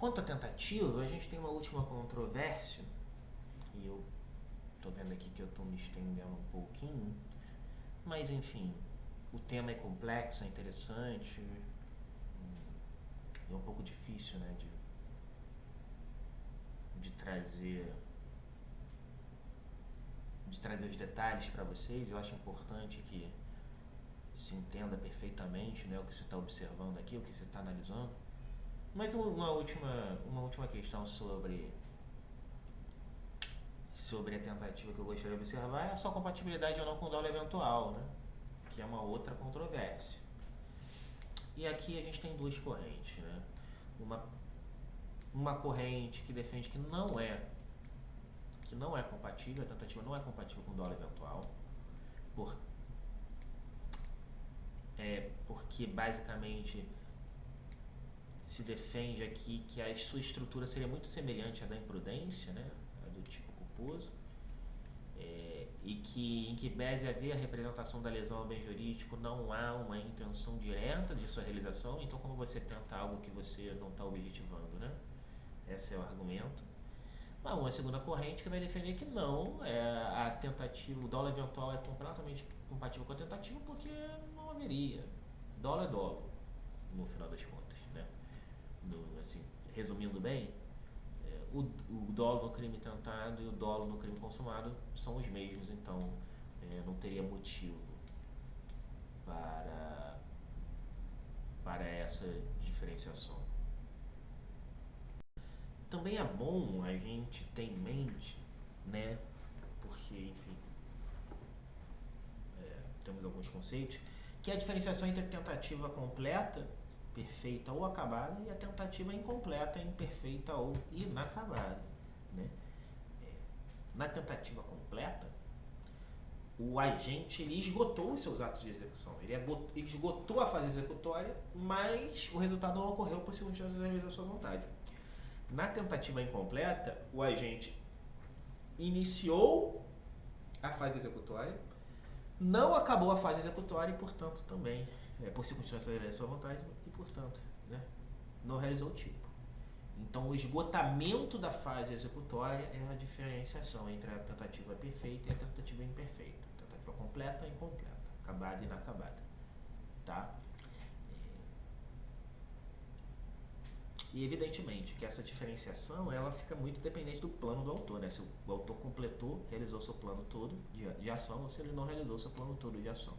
Quanto à tentativa, a gente tem uma última controvérsia, e eu tô vendo aqui que eu tô me estendendo um pouquinho, mas enfim, o tema é complexo, é interessante, é um pouco difícil, né, de trazer os detalhes para vocês. Eu acho importante que se entenda perfeitamente, né, o que você está observando aqui, o que você está analisando. Mas uma última questão sobre a tentativa que eu gostaria de observar é a sua compatibilidade ou não com o dólar eventual, né, que é uma outra controvérsia. E aqui a gente tem duas correntes, né? Uma corrente que defende que não é compatível, a tentativa não é compatível com o dólar eventual, por, porque basicamente se defende aqui que a sua estrutura seria muito semelhante à da imprudência, né? A do tipo culposo, e que em que pese haver a representação da lesão ao bem jurídico, não há uma intenção direta de sua realização. Então, como você tenta algo que você não está objetivando, né? Esse é o argumento. Uma segunda corrente que vai defender que não, a tentativa, o dolo eventual é completamente compatível com a tentativa, porque não haveria. Dolo é dolo, no final das contas, né? Assim, resumindo bem, o dolo no crime tentado e o dolo no crime consumado são os mesmos, então não teria motivo para, para essa diferenciação. Também é bom a gente ter em mente, né, porque, enfim, temos alguns conceitos, que é a diferenciação entre a tentativa completa, perfeita ou acabada, e a tentativa incompleta, imperfeita ou inacabada, né? Na tentativa completa, o agente ele esgotou os seus atos de execução, ele esgotou a fase executória, mas o resultado não ocorreu por circunstâncias da sua vontade. Na tentativa incompleta, o agente iniciou a fase executória, não acabou a fase executória e, portanto, também, por circunstâncias da sua vontade, e, portanto, né, não realizou o tipo. Então, o esgotamento da fase executória é a diferenciação entre a tentativa perfeita e a tentativa imperfeita. A tentativa completa e incompleta, acabada e inacabada. Tá? E evidentemente que essa diferenciação ela fica muito dependente do plano do autor, né? Se o autor completou, realizou seu plano todo de ação, ou se ele não realizou seu plano todo de ação.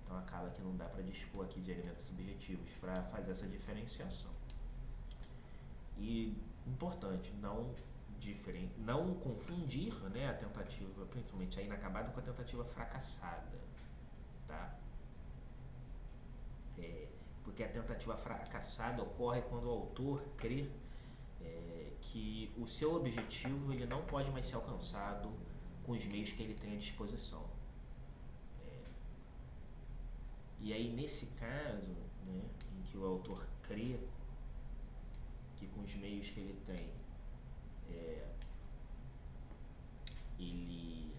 Então acaba que não dá para dispor aqui de elementos subjetivos para fazer essa diferenciação. E importante, não confundir, né, a tentativa, principalmente a inacabada, com a tentativa fracassada, tá? Porque a tentativa fracassada ocorre quando o autor crê que o seu objetivo ele não pode mais ser alcançado com os meios que ele tem à disposição. E aí, nesse caso, né, em que o autor crê que com os meios que ele tem ele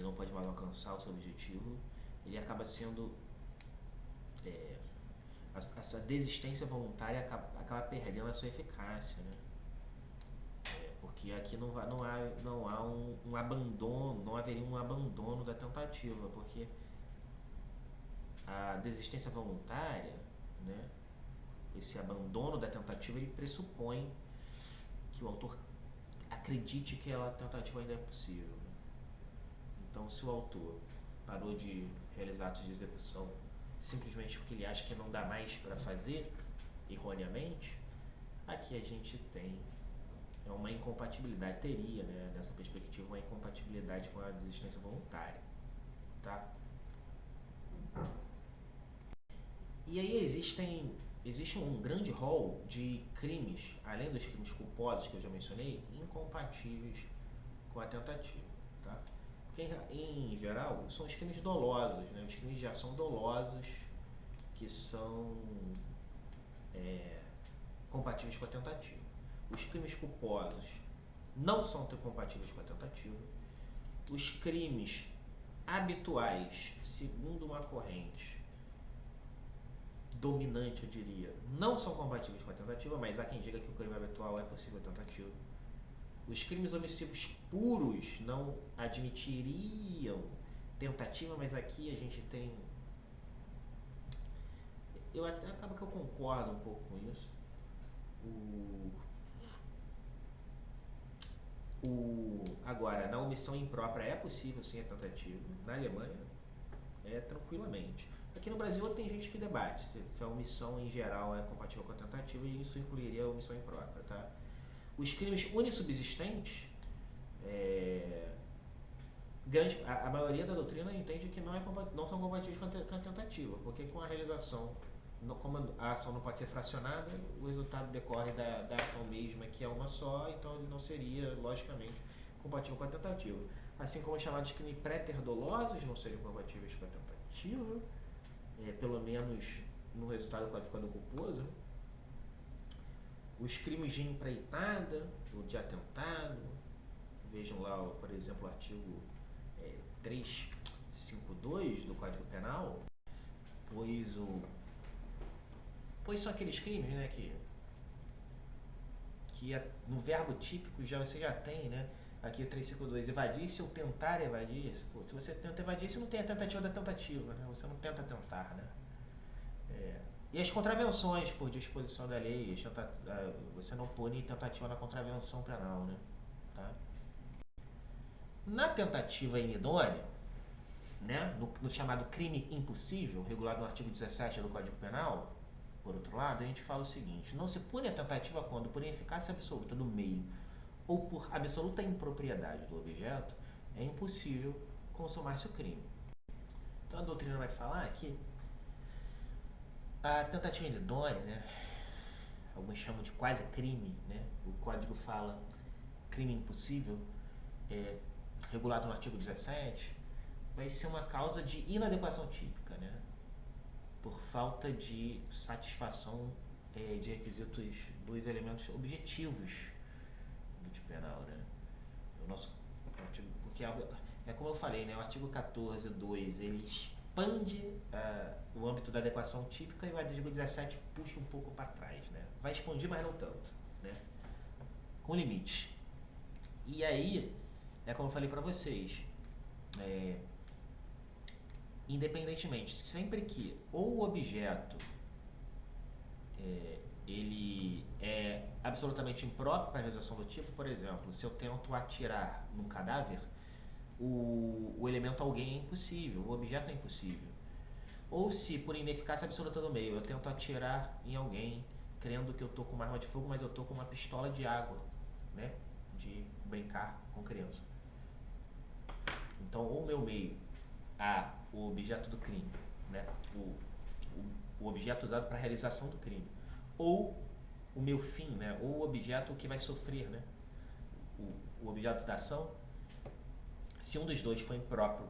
não pode mais alcançar o seu objetivo, ele acaba sendo a sua desistência voluntária acaba perdendo a sua eficácia, né? Porque aqui não há um abandono, não haveria um abandono da tentativa, porque a desistência voluntária, né, esse abandono da tentativa, ele pressupõe que o autor acredite que a tentativa ainda é possível. Né? Então, se o autor parou de realizar atos de execução simplesmente porque ele acha que não dá mais para fazer, erroneamente, aqui a gente tem uma incompatibilidade, teria, né, nessa perspectiva, uma incompatibilidade com a desistência voluntária, tá? E aí existe um grande rol de crimes, além dos crimes culposos que eu já mencionei, incompatíveis com a tentativa, tá? Porque em geral são os crimes dolosos, né? Os crimes de ação dolosos que são compatíveis com a tentativa. Os crimes culposos não são compatíveis com a tentativa. Os crimes habituais, segundo uma corrente, dominante, eu diria, não são compatíveis com a tentativa, mas há quem diga que o crime habitual é possível tentativa. Os crimes omissivos puros não admitiriam tentativa, mas aqui a gente tem... acaba que eu concordo um pouco com isso. Agora, na omissão imprópria é possível sim a tentativa. Na Alemanha é tranquilamente. Aqui no Brasil tem gente que debate se a omissão em geral é compatível com a tentativa, e isso incluiria a omissão imprópria, tá? Os crimes unissubsistentes, a maioria da doutrina entende que não são compatíveis com a tentativa, porque com a realização, como a ação não pode ser fracionada, o resultado decorre da ação mesma, que é uma só, então ele não seria, logicamente, compatível com a tentativa. Assim como os chamados crimes pré-terdolosos não seriam compatíveis com a tentativa, pelo menos no resultado qualificado culposo. Os crimes de empreitada, ou de atentado, vejam lá, por exemplo, o artigo 352 do Código Penal, pois são aqueles crimes, né, que no verbo típico você já tem, né, aqui o 352, evadir-se ou tentar evadir-se. Se você tenta evadir, você não tem a tentativa da tentativa, né, você não tenta tentar, né. E as contravenções por disposição da lei, você não pune tentativa na contravenção penal, né, tá? Na tentativa inidônea, né, no chamado crime impossível, regulado no artigo 17 do Código Penal, por outro lado, a gente fala o seguinte: não se pune a tentativa quando, por ineficácia absoluta do meio ou por absoluta impropriedade do objeto, é impossível consumar-se o crime. Então a doutrina vai falar que a tentativa inidônea, né, alguns chamam de quase crime, né, o Código fala crime impossível, regulado no artigo 17, vai ser uma causa de inadequação típica, né, por falta de satisfação de requisitos dos elementos objetivos do tipo penal, né? O nosso artigo, porque como eu falei, né, o artigo 14.2 ele expande o âmbito da adequação típica, e o artigo 17 puxa um pouco para trás, né? Vai expandir, mas não tanto, né? Com limite. E aí, como eu falei para vocês, independentemente, sempre que ou o objeto ele é absolutamente impróprio para a realização do tipo, por exemplo, se eu tento atirar num cadáver, o elemento alguém é impossível, o objeto é impossível. Ou se, por ineficácia absoluta do meio, eu tento atirar em alguém crendo que eu estou com uma arma de fogo, mas eu estou com uma pistola de água, né, de brincar com criança. Então, ou o meu meio, o objeto do crime, né, o objeto usado para a realização do crime, ou o meu fim, né, ou o objeto que vai sofrer, né, o objeto da ação, se um dos dois for impróprio,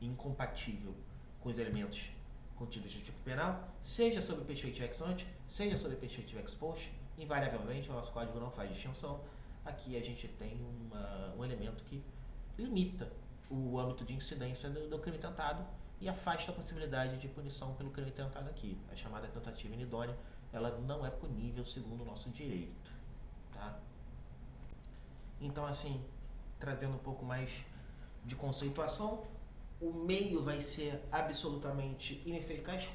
incompatível com os elementos contidos no tipo penal, seja sob perspectiva ex ante, seja sob perspectiva ex post, invariavelmente o nosso código não faz distinção. Aqui a gente tem um elemento que limita o âmbito de incidência do crime tentado e afasta a possibilidade de punição pelo crime tentado aqui. A chamada tentativa inidônea, ela não é punível segundo o nosso direito, tá? Então, assim, trazendo um pouco mais de conceituação, o meio vai ser absolutamente ineficaz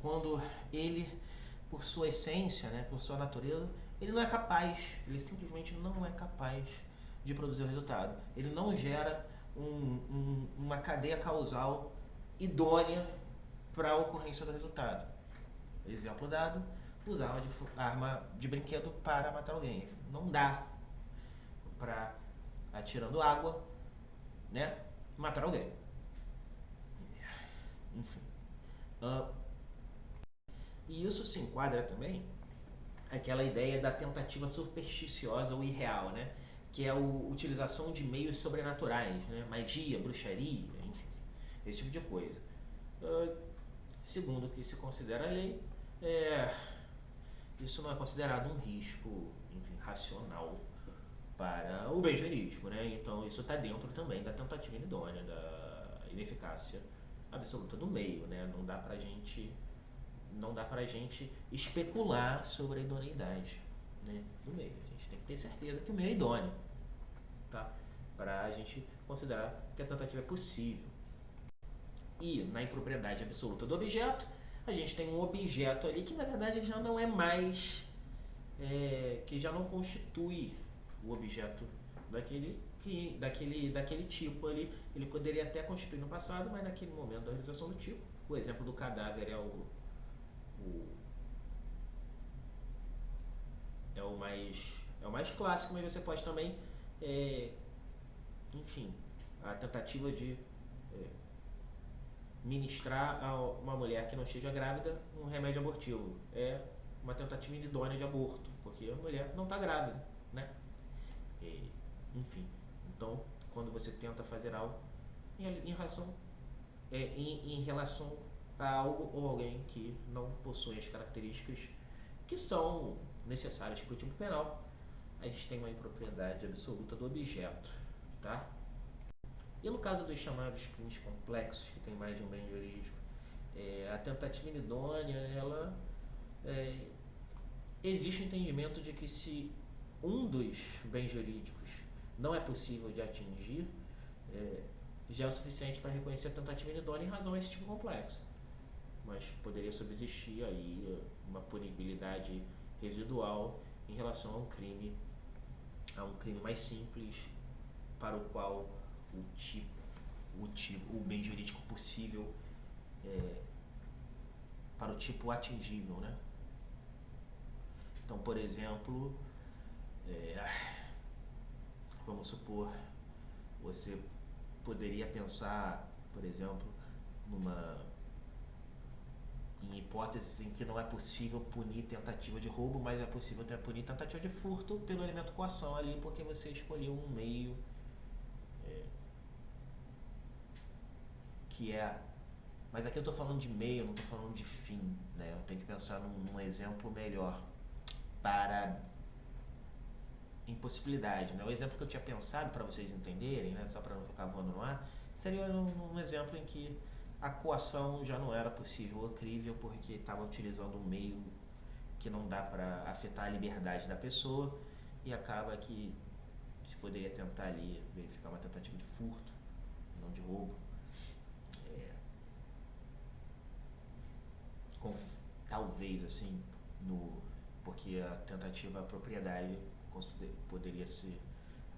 quando ele, por sua essência, né, por sua natureza, ele não é capaz, ele simplesmente não é capaz de produzir o resultado. Ele não gera uma cadeia causal idônea para a ocorrência do resultado. Exemplo dado, usar arma de brinquedo para matar alguém. Não dá para, atirando água, né, matar alguém. Enfim. E isso se enquadra também aquela ideia da tentativa supersticiosa ou irreal, né? Que é a utilização de meios sobrenaturais, né? Magia, bruxaria, enfim, esse tipo de coisa. Segundo o que se considera a lei, isso não é considerado um risco, enfim, racional para o bem jurídico, né? Então isso está dentro também da tentativa inidônea, da ineficácia absoluta do meio, né? Não dá pra gente não dá pra gente especular sobre a idoneidade, né, do meio. A gente tem que ter certeza que o meio é idôneo, tá? Para a gente considerar que a tentativa é possível. E na impropriedade absoluta do objeto, a gente tem um objeto ali que na verdade já não é mais, que já não constitui o objeto daquele tipo ali. Ele poderia até constituir no passado, mas naquele momento da realização do tipo. O exemplo do cadáver o, é o mais clássico, mas você pode também, é, enfim, a tentativa de ministrar a uma mulher que não esteja grávida um remédio abortivo. É uma tentativa idônea de aborto, porque a mulher não está grávida, né? E, enfim, então, quando você tenta fazer algo em relação a algo ou alguém que não possui as características que são necessárias para o tipo penal, a gente tem uma impropriedade absoluta do objeto, tá? E no caso dos chamados crimes complexos, que tem mais de um bem jurídico, a tentativa inidônea, ela, existe o entendimento de que se um dos bens jurídicos não é possível de atingir, já é o suficiente para reconhecer a tentativa inidônea em razão a esse tipo complexo. Mas poderia subsistir aí uma punibilidade residual em relação a um crime mais simples, para o qual o bem jurídico possível, para o tipo atingível, né? Então, por exemplo, vamos supor, você poderia pensar, por exemplo, em hipóteses em que não é possível punir tentativa de roubo, mas é possível punir tentativa de furto pelo elemento coação ali, porque você escolheu um meio, que é... Mas aqui eu estou falando de meio, eu não estou falando de fim, né? Eu tenho que pensar num exemplo melhor para impossibilidade, né? O exemplo que eu tinha pensado para vocês entenderem, né, só para não ficar voando no ar, seria um exemplo em que a coação já não era possível ou crível porque estava utilizando um meio que não dá para afetar a liberdade da pessoa, e acaba que se poderia tentar ali verificar uma tentativa de furto, não de roubo, com, talvez assim, porque a tentativa à propriedade poderia ser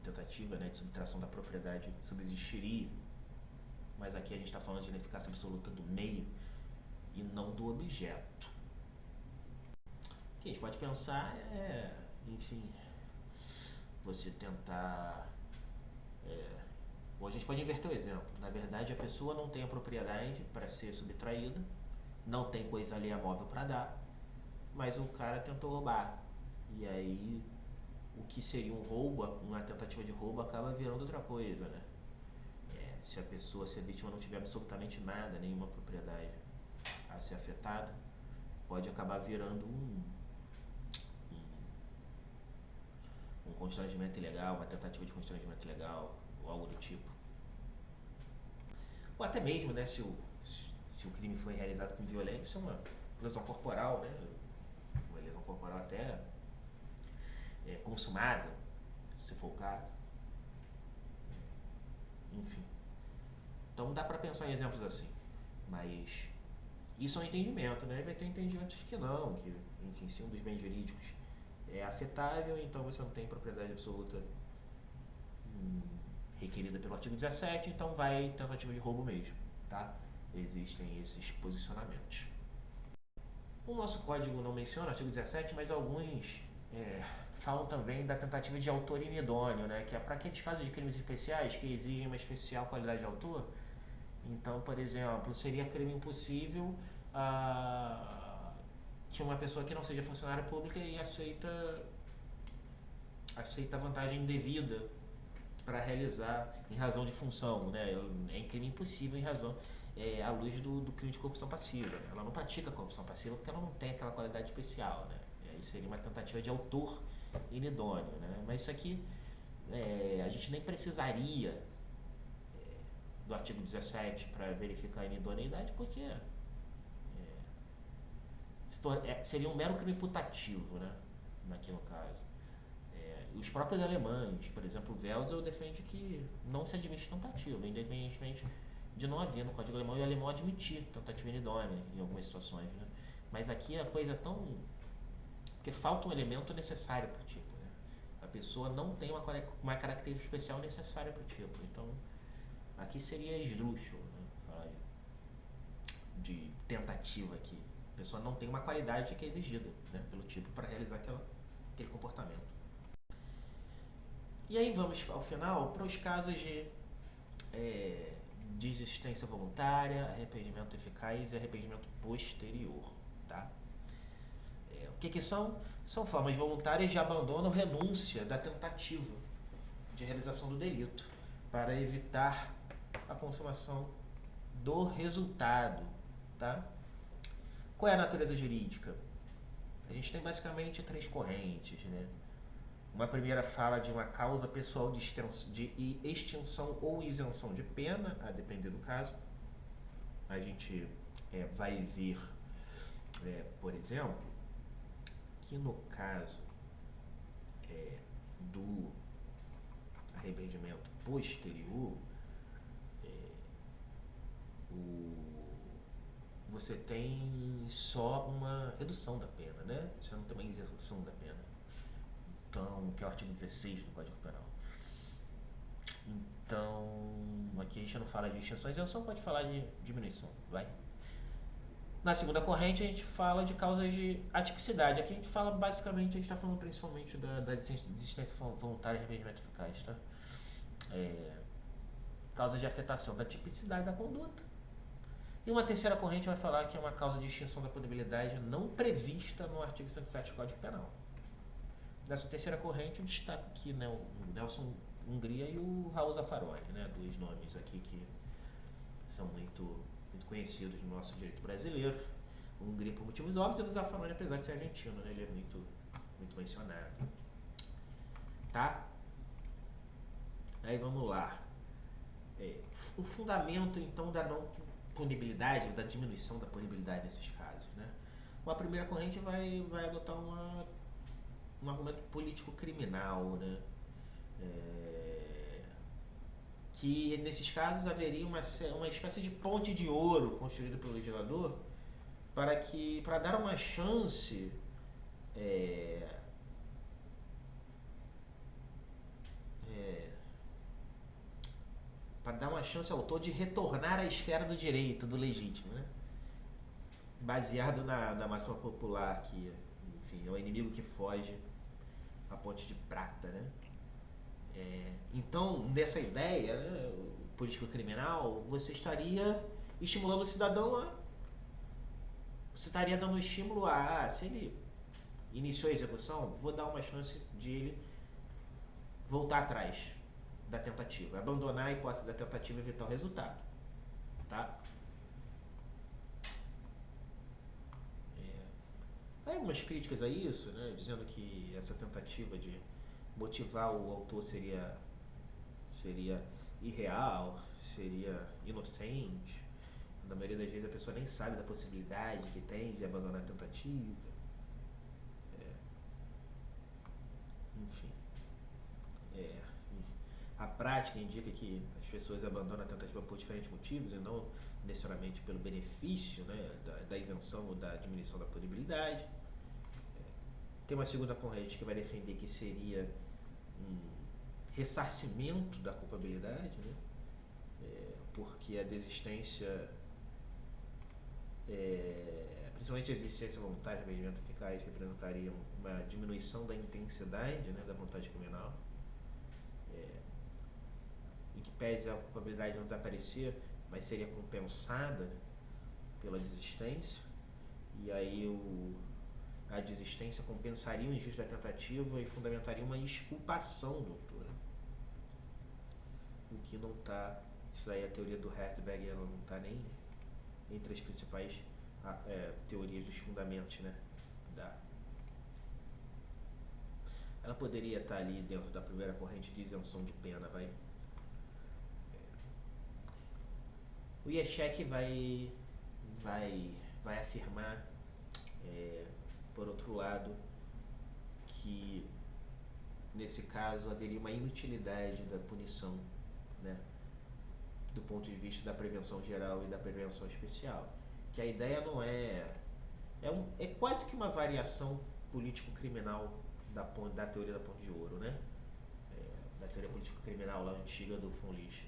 tentativa, né, de subtração da propriedade subsistiria, mas aqui a gente está falando de ineficácia absoluta do meio e não do objeto. O que a gente pode pensar enfim, você tentar... ou a gente pode inverter o exemplo. Na verdade, a pessoa não tem a propriedade para ser subtraída, não tem coisa alheia móvel para dar, mas o cara tentou roubar. E aí, o que seria um roubo, uma tentativa de roubo, acaba virando outra coisa, né? Se a vítima não tiver absolutamente nada, nenhuma propriedade a ser afetada, pode acabar virando um constrangimento ilegal, uma tentativa de constrangimento ilegal, ou algo do tipo. Ou até mesmo, né, se o crime foi realizado com violência, uma lesão corporal, né? Uma lesão corporal até consumada, se for o caso. Enfim. Então dá para pensar em exemplos assim. Mas isso é um entendimento, né? Vai ter entendimentos que não, que, enfim, se um dos bens jurídicos é afetável, então você não tem propriedade absoluta requerida pelo artigo 17, então vai tentativa de roubo mesmo, tá? Existem esses posicionamentos. O nosso código não menciona o artigo 17, mas alguns falam também da tentativa de autor inidôneo, né? Que é para aqueles casos de crimes especiais que exigem uma especial qualidade de autor. Então, por exemplo, seria crime impossível que uma pessoa que não seja funcionária pública e aceita vantagem indevida para realizar em razão de função, né? É crime impossível em razão, à luz do crime de corrupção passiva. Ela não pratica corrupção passiva porque ela não tem aquela qualidade especial, né? E aí seria uma tentativa de autor inidôneo, né? Mas isso aqui a gente nem precisaria do artigo 17 para verificar a inidoneidade, porque seria um mero crime putativo, né? Aqui no caso. Os próprios alemães, por exemplo, o Welzel defende que não se admite tentativa, independentemente de não haver no Código Alemão e o alemão admitir tentativa inidônea em algumas situações, né? Mas aqui a coisa é tão... porque falta um elemento necessário para o tipo, né? A pessoa não tem uma característica especial necessária para o tipo. Então, aqui seria esdrúxulo, né? Falar de tentativa aqui. A pessoa não tem uma qualidade que é exigida, né, pelo tipo para realizar aquele comportamento. E aí vamos ao final para os casos de desistência voluntária, arrependimento eficaz e arrependimento posterior, tá? O que são? São formas voluntárias de abandono ou renúncia da tentativa de realização do delito para evitar a consumação do resultado, tá? Qual é a natureza jurídica? A gente tem basicamente 3 correntes, né? Uma primeira fala de uma causa pessoal de extinção ou isenção de pena, a depender do caso. A gente vai ver, por exemplo, que no caso do arrependimento posterior, você tem só uma redução da pena, né? Você não tem uma isenção da pena. Então, que é o artigo 16 do Código Penal. Então, aqui a gente não fala de extinção e isenção, pode falar de diminuição, vai? Na segunda corrente a gente fala de causas de atipicidade. Aqui a gente fala basicamente, a gente está falando principalmente da desistência voluntária e arrependimento eficaz, tá? Causas de afetação da tipicidade da conduta. E uma terceira corrente vai falar que é uma causa de extinção da punibilidade não prevista no artigo 107 do Código Penal. Nessa terceira corrente eu destaco aqui, né, o Nelson Hungria e o Raul Zaffaroni, né, 2 nomes aqui que são muito conhecidos no nosso direito brasileiro. O Hungria por motivos óbvios e o Zaffaroni, apesar de ser argentino, né, ele é muito mencionado. Tá? Aí vamos lá. O fundamento, então, da não punibilidade, da diminuição da punibilidade nesses casos, né? Uma primeira corrente vai adotar um argumento político criminal, né? Que nesses casos haveria uma espécie de ponte de ouro construída pelo legislador para dar uma chance para dar uma chance ao autor de retornar à esfera do direito, do legítimo, né? Baseado na máxima popular que, enfim, é o inimigo que foge a ponte de prata, né? Então, nessa ideia, né, político criminal, você estaria estimulando o cidadão você estaria dando um estímulo se ele iniciou a execução, vou dar uma chance de ele voltar atrás da tentativa, abandonar a hipótese da tentativa e evitar o resultado, tá? Há algumas críticas a isso, né, dizendo que essa tentativa de motivar o autor seria irreal, seria inocente. Na maioria das vezes a pessoa nem sabe da possibilidade que tem de abandonar a tentativa. Enfim. A prática indica que as pessoas abandonam a tentativa por diferentes motivos e não necessariamente pelo benefício, né, da isenção ou da diminuição da punibilidade. Tem uma segunda corrente que vai defender que seria um ressarcimento da culpabilidade, né? Porque a desistência, principalmente a desistência voluntária, arrependimento eficaz, representaria uma diminuição da intensidade, né, da vontade criminal, em que pese a culpabilidade não desaparecer, mas seria compensada pela desistência, e aí a desistência compensaria o injusto da tentativa e fundamentaria uma exculpação do autor. O que não está, isso aí é a teoria do Herzberg, ela não está nem entre as principais teorias dos fundamentos, né? Ela poderia estar ali dentro da primeira corrente de isenção de pena, vai. O Jeschek vai afirmar Por outro lado, que nesse caso haveria uma inutilidade da punição, né, do ponto de vista da prevenção geral e da prevenção especial. Que a ideia não é quase que uma variação político-criminal da teoria da Ponte de Ouro, né? Da teoria político-criminal lá antiga do von Lisch.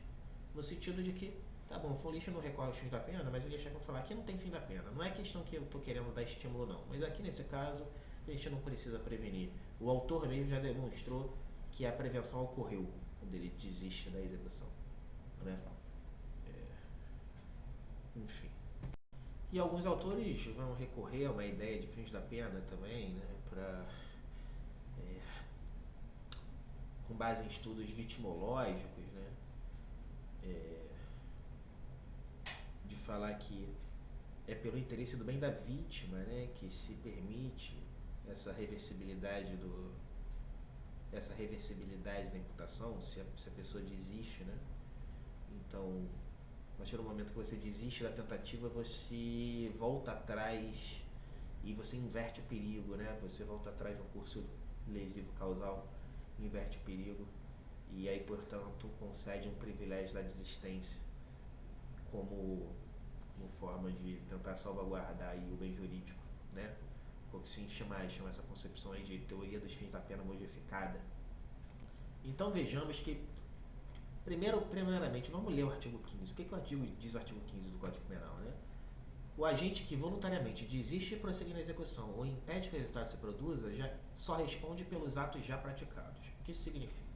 No sentido de que, tá bom, o von Lisch não recorre aos fins da pena, mas ele chega a falar que não tem fim da pena. Não é questão que eu estou querendo dar estímulo, não. Mas aqui nesse caso, a gente não precisa prevenir. O autor mesmo já demonstrou que a prevenção ocorreu quando ele desiste da execução, né? Enfim. E alguns autores vão recorrer a uma ideia de fins da pena também, né, com base em estudos vitimológicos, né, de falar que é pelo interesse do bem da vítima, né, que se permite essa reversibilidade da imputação, se a pessoa desiste, né? Então, a partir do momento que você desiste da tentativa, você volta atrás e você inverte o perigo, né? Você volta atrás no curso lesivo causal, inverte o perigo e aí, portanto, concede um privilégio da desistência como forma de tentar salvaguardar aí o bem jurídico, né? O que se chama essa concepção aí de teoria dos fins da pena modificada. Então vejamos que primeiramente, vamos ler o artigo 15. O que diz o artigo 15 do Código Penal, né? O agente que voluntariamente desiste de prosseguir na execução ou impede que o resultado se produza só responde pelos atos já praticados. O que isso significa?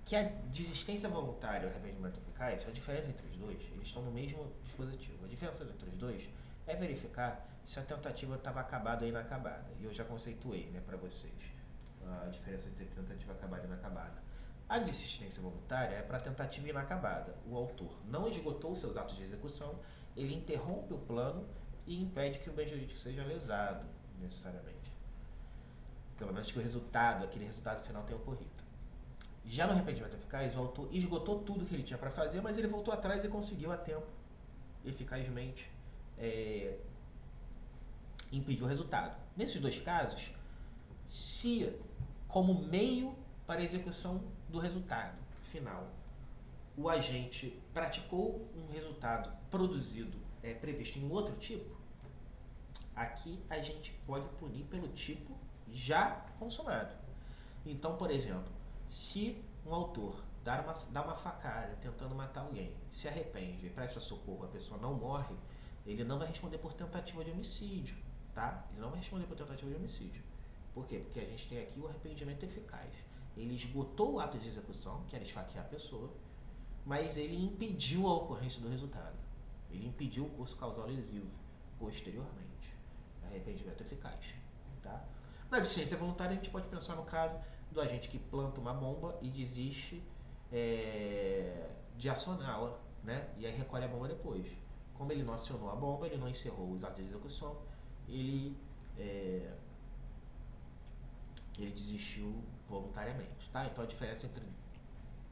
Que a desistência voluntária e o arrependimento eficaz, a diferença entre os dois, eles estão no mesmo dispositivo. A diferença entre os dois é verificar se a tentativa estava acabada ou inacabada. E eu já conceituei, né, para vocês a diferença entre tentativa acabada e inacabada. A desistência voluntária é para tentativa inacabada. O autor não esgotou seus atos de execução, ele interrompe o plano e impede que o bem jurídico seja lesado, necessariamente. Pelo menos que aquele resultado final tenha ocorrido. Já no arrependimento eficaz, o autor esgotou tudo que ele tinha para fazer, mas ele voltou atrás e conseguiu a tempo, eficazmente, impedir o resultado. Nesses dois casos, se como meio para a execução do resultado final, o agente praticou um resultado produzido, previsto em um outro tipo, aqui a gente pode punir pelo tipo já consumado. Então, por exemplo, se um autor dá uma facada tentando matar alguém, se arrepende e presta socorro, a pessoa não morre, ele não vai responder por tentativa de homicídio, tá? Ele não vai responder por tentativa de homicídio. Por quê? Porque a gente tem aqui o arrependimento eficaz. Ele esgotou o ato de execução, que era esfaquear a pessoa, mas ele impediu a ocorrência do resultado. Ele impediu o curso causal lesivo posteriormente. Arrependimento eficaz, tá? Na desistência voluntária, a gente pode pensar no caso do agente que planta uma bomba e desiste de acioná-la, né? E aí recolhe a bomba depois. Como ele não acionou a bomba, ele não encerrou os atos de execução, ele desistiu voluntariamente, tá? Então a diferença entre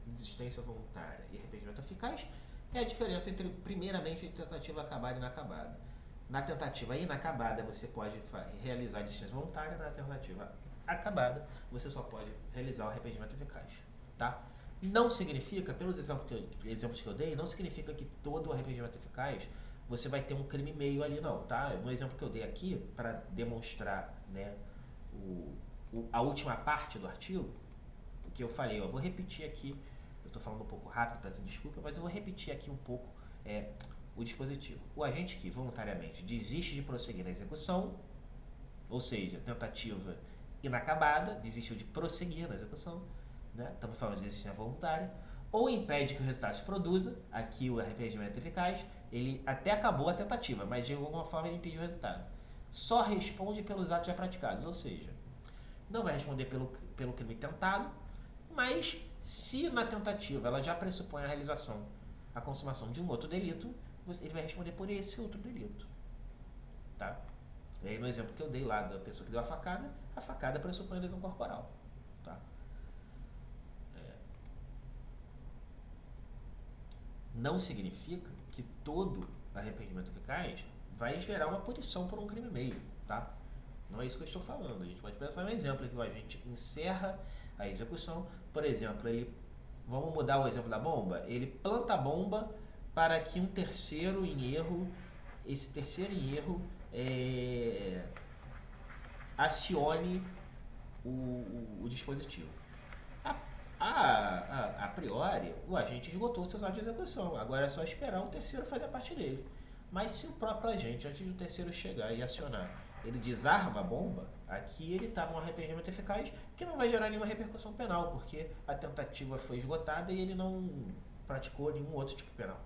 desistência voluntária e arrependimento eficaz é a diferença entre, primeiramente, tentativa acabada e inacabada. Na tentativa inacabada, você pode realizar a desistência voluntária, na tentativa acabada, você só pode realizar o arrependimento eficaz, tá? Não significa, pelos exemplos que eu dei, não significa que todo o arrependimento eficaz você vai ter um crime meio ali, não, tá? No exemplo que eu dei aqui, para demonstrar, né, a última parte do artigo, o que eu falei, eu vou repetir aqui, eu estou falando um pouco rápido, peço desculpa, mas eu vou repetir aqui um pouco o dispositivo. O agente que voluntariamente desiste de prosseguir na execução, ou seja, tentativa inacabada, desistiu de prosseguir na execução, né? Estamos falando de desistência voluntária, ou impede que o resultado se produza, aqui o arrependimento eficaz, ele até acabou a tentativa, mas de alguma forma ele impediu o resultado. Só responde pelos atos já praticados, ou seja, não vai responder pelo crime tentado, mas se na tentativa ela já pressupõe a consumação de um outro delito, ele vai responder por esse outro delito, tá? E aí no exemplo que eu dei lá da pessoa que deu a facada pressupõe lesão corporal, tá? Não significa que todo arrependimento eficaz, vai gerar uma punição por um crime meio, tá? Não é isso que eu estou falando. A gente pode pensar em um exemplo em que o agente encerra a execução. Por exemplo, vamos mudar o exemplo da bomba. Ele planta a bomba para que um terceiro em erro, esse terceiro em erro, acione o dispositivo. A priori, o agente esgotou seus atos de execução. Agora é só esperar o terceiro fazer a parte dele. Mas se o próprio agente, antes do terceiro chegar e acionar, ele desarma a bomba, aqui ele está num arrependimento eficaz que não vai gerar nenhuma repercussão penal, porque a tentativa foi esgotada e ele não praticou nenhum outro tipo penal.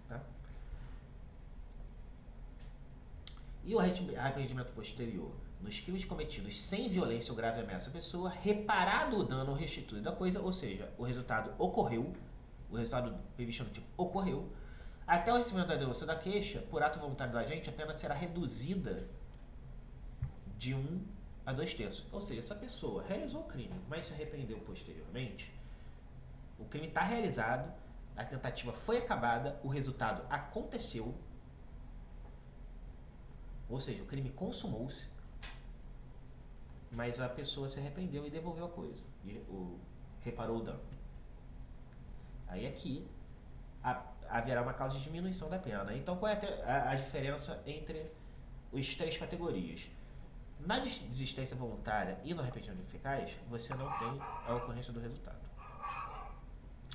Tá? E o arrependimento posterior? Nos crimes cometidos sem violência ou grave ameaça à pessoa, reparado o dano ou restituído a coisa, ou seja, o resultado ocorreu, o resultado previsto no tipo ocorreu, até o recebimento da denúncia da queixa, por ato voluntário do agente, a pena será reduzida de 1 a 2/3. Ou seja, se a pessoa realizou o crime, mas se arrependeu posteriormente, o crime está realizado, a tentativa foi acabada, o resultado aconteceu, ou seja, o crime consumou-se, mas a pessoa se arrependeu e devolveu a coisa, reparou o dano. Aí aqui haverá uma causa de diminuição da pena. Então qual é a diferença entre as 3 categorias? Na desistência voluntária e no arrependimento eficaz, você não tem a ocorrência do resultado.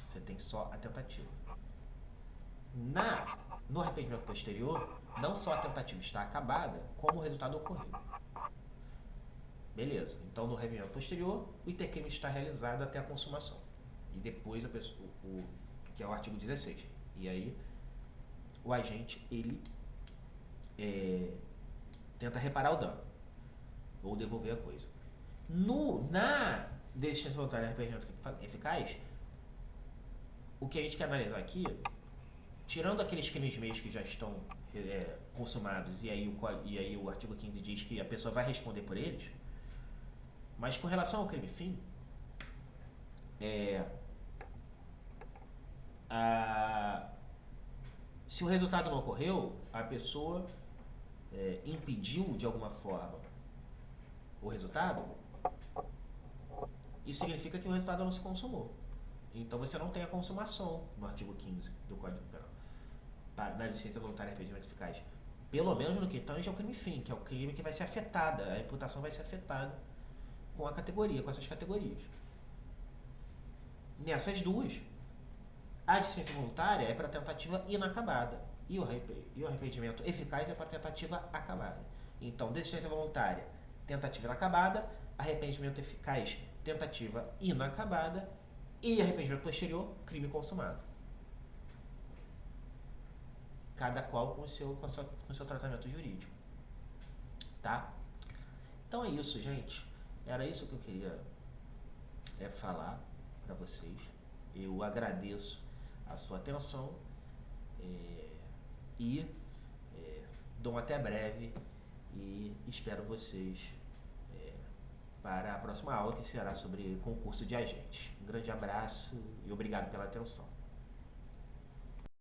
Você tem só a tentativa. No arrependimento posterior, não só a tentativa está acabada, como o resultado ocorreu. Beleza. Então, no arrependimento posterior, o intercrime está realizado até a consumação. E depois, que é o artigo 16. E aí, o agente, ele tenta reparar o dano. Ou devolver a coisa. Na desistência voluntária e arrependimento eficaz, o que a gente quer analisar aqui, tirando aqueles crimes meios que já estão consumados, e aí o artigo 15 diz que a pessoa vai responder por eles, mas com relação ao crime fim, se o resultado não ocorreu, a pessoa impediu de alguma forma o resultado, isso significa que o resultado não se consumou. Então você não tem a consumação no artigo 15 do Código Penal, na licença voluntária e arrependimento eficaz. Pelo menos no que tange ao crime fim, que é o crime que vai ser afetada, a imputação vai ser afetada com essas categorias. Nessas duas, a licença voluntária é para tentativa inacabada e o arrependimento eficaz é para tentativa acabada. Então, desistência voluntária, tentativa inacabada, arrependimento eficaz, tentativa inacabada e arrependimento posterior, crime consumado. Cada qual com o seu tratamento jurídico. Tá? Então é isso, gente. Era isso que eu queria falar para vocês. Eu agradeço a sua atenção e dou até breve e espero vocês para a próxima aula, que será sobre concurso de agentes. Um grande abraço e obrigado pela atenção.